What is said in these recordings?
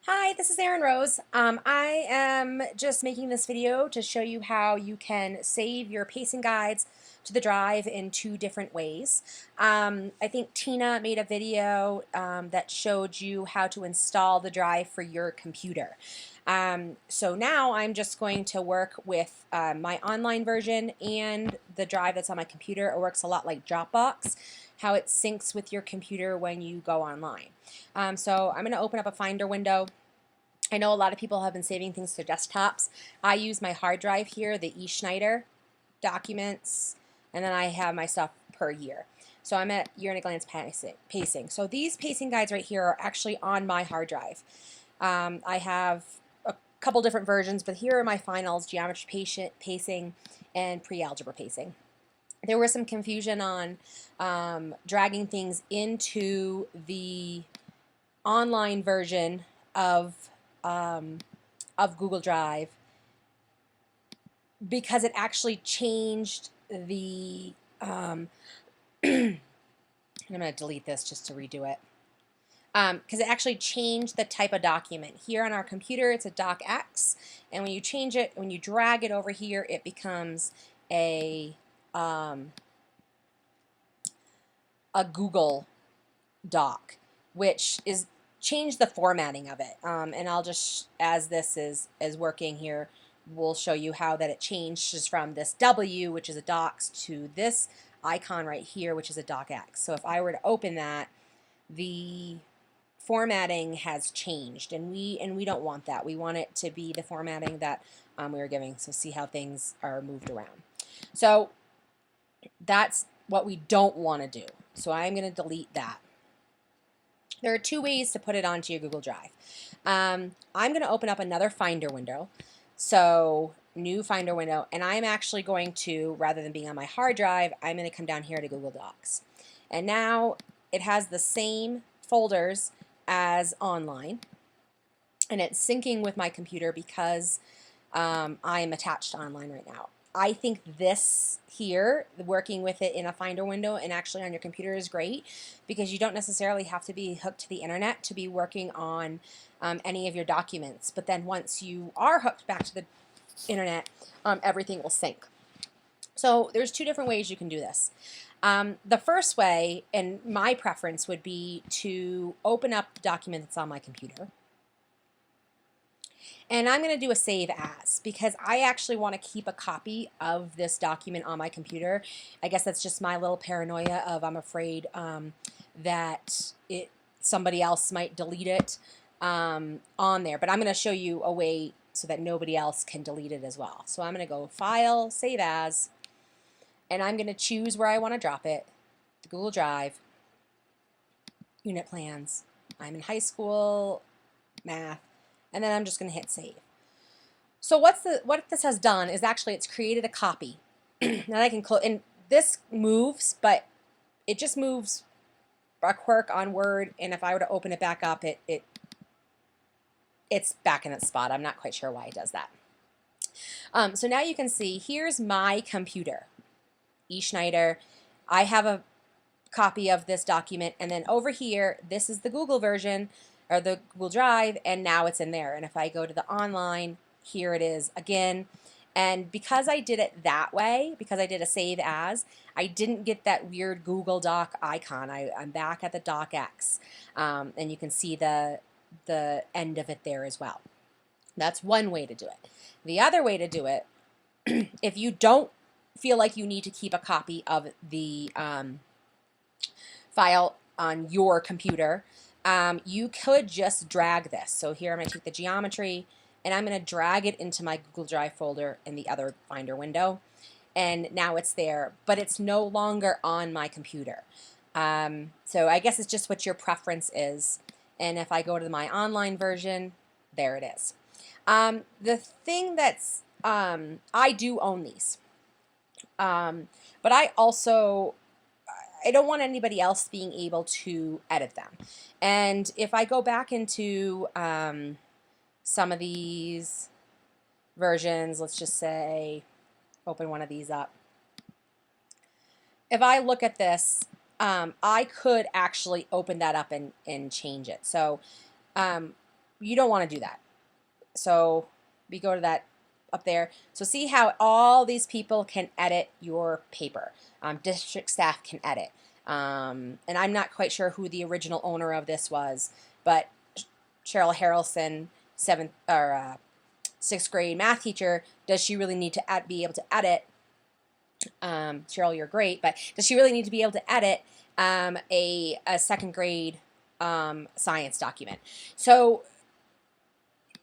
Hi, this is Erin-Rose. I am just making this video to show you how you can save your pacing guides to the drive in two different ways. I think Tina made a video that showed you how to install the drive for your computer. So now I'm just going to work with my online version and the drive that's on my computer. It works a lot like Dropbox, how it syncs with your computer when you go online. So I'm going to open up a Finder window. I know a lot of people have been saving things to desktops. I use my hard drive here, the eSchneider documents, and then I have my stuff per year. So I'm at year and a glance pacing. So these pacing guides right here are actually on my hard drive. I have a couple different versions, but here are my finals: geometry pacing and pre-algebra pacing. There was some confusion on dragging things into the online version of Google Drive because it actually changed the I'm going to delete this just to redo it, because it actually changed the type of document. Here on our computer it's a docx, and when you change it, when you drag it over here, it becomes a Google doc, which is change the formatting of it. And I'll just, as this is working here, we'll show you how that it changes from this W, which is a docs, to this icon right here, which is a docx. So if I were to open that, the formatting has changed, and we don't want that. We want it to be the formatting that we were giving. So see how things are moved around. So that's what we don't want to do. So I'm going to delete that. There are two ways to put it onto your Google Drive. I'm going to open up another Finder window. So new Finder window, and I'm actually going to, rather than being on my hard drive, I'm going to come down here to Google Docs. And now it has the same folders as online, and it's syncing with my computer because I am attached to online right now. I think this here, working with it in a Finder window and actually on your computer, is great because you don't necessarily have to be hooked to the internet to be working on any of your documents. But then once you are hooked back to the internet, everything will sync. So there's two different ways you can do this. The first way, and my preference, would be to open up the document that's on my computer. And I'm going to do a save as because I actually want to keep a copy of this document on my computer. I guess that's just my little paranoia of I'm afraid that somebody else might delete it on there. But I'm going to show you a way so that nobody else can delete it as well. So I'm going to go File, Save As, and I'm going to choose where I want to drop it, the Google Drive, Unit Plans. I'm in high school, math. And then I'm just going to hit save. So what this has done is actually it's created a copy. Now I can close, and this moves, but it just moves a quirk on Word. And if I were to open it back up, it's back in its spot. I'm not quite sure why it does that. So now you can see here's my computer, eSchneider. I have a copy of this document, and then over here, this is the Google version, or the Google Drive, and now it's in there. And if I go to the online, here it is again. And because I did it that way, because I did a save as, I didn't get that weird Google Doc icon. I'm back at the docx, and you can see the end of it there as well. That's one way to do it. The other way to do it, if you don't feel like you need to keep a copy of the file on your computer, you could just drag this. So here I'm going to take the geometry and I'm going to drag it into my Google Drive folder in the other Finder window. And now it's there, but it's no longer on my computer. So I guess it's just what your preference is. And if I go to my online version, there it is. The thing that's, I do own these. But I don't want anybody else being able to edit them. And if I go back into some of these versions, let's just say, open one of these up. If I look at this, I could actually open that up and change it. So you don't want to do that. So we go to that up there. So see how all these people can edit your paper. District staff can edit. And I'm not quite sure who the original owner of this was, but Cheryl Harrelson, sixth grade math teacher, does she really need to be able to edit? Cheryl, you're great, but does she really need to be able to edit a second grade science document? So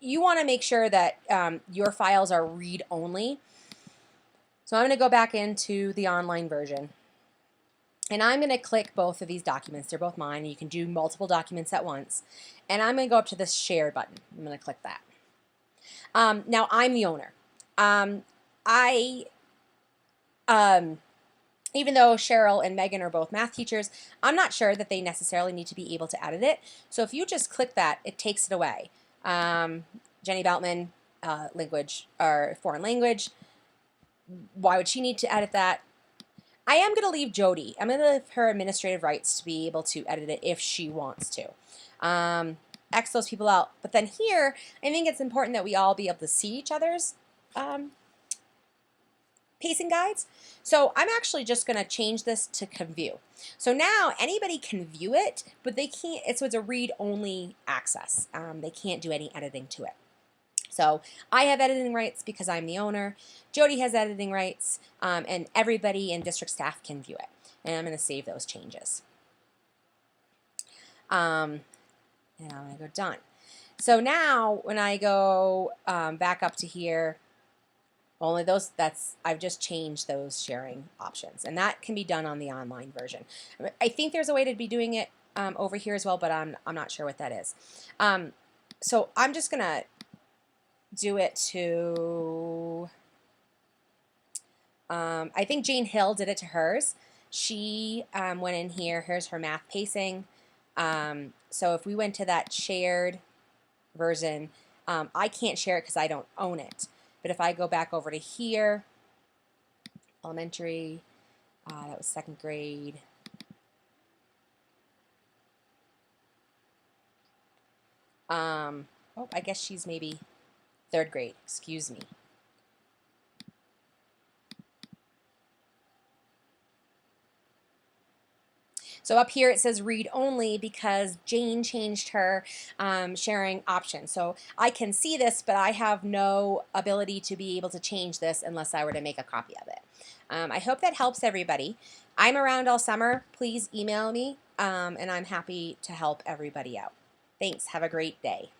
you want to make sure that your files are read-only. So I'm going to go back into the online version. And I'm going to click both of these documents. They're both mine. You can do multiple documents at once. And I'm going to go up to this share button. I'm going to click that. Now I'm the owner. Even though Cheryl and Megan are both math teachers, I'm not sure that they necessarily need to be able to edit it. So if you just click that, it takes it away. Jenny Beltman, language or foreign language. Why would she need to edit that? I am going to leave Jody. I'm going to leave her administrative rights to be able to edit it if she wants to. X those people out. But then here, I think it's important that we all be able to see each other's pacing guides. So I'm actually just going to change this to can view. So now anybody can view it, but they can't. So it's a read-only access. They can't do any editing to it. So I have editing rights because I'm the owner. Jody has editing rights, and everybody in district staff can view it. And I'm going to save those changes. And I'm going to go done. So now when I go back up to here, only those, I've just changed those sharing options. And that can be done on the online version. I think there's a way to be doing it over here as well, but I'm not sure what that is. So I'm just going to do it to, I think Jane Hill did it to hers. She went in here, here's her math pacing. So if we went to that shared version, I can't share it because I don't own it. But if I go back over to here, elementary, that was second grade. Oh, I guess she's maybe third grade, excuse me. So up here it says read only because Jane changed her sharing option. So I can see this, but I have no ability to be able to change this unless I were to make a copy of it. I hope that helps everybody. I'm around all summer. Please email me, and I'm happy to help everybody out. Thanks. Have a great day.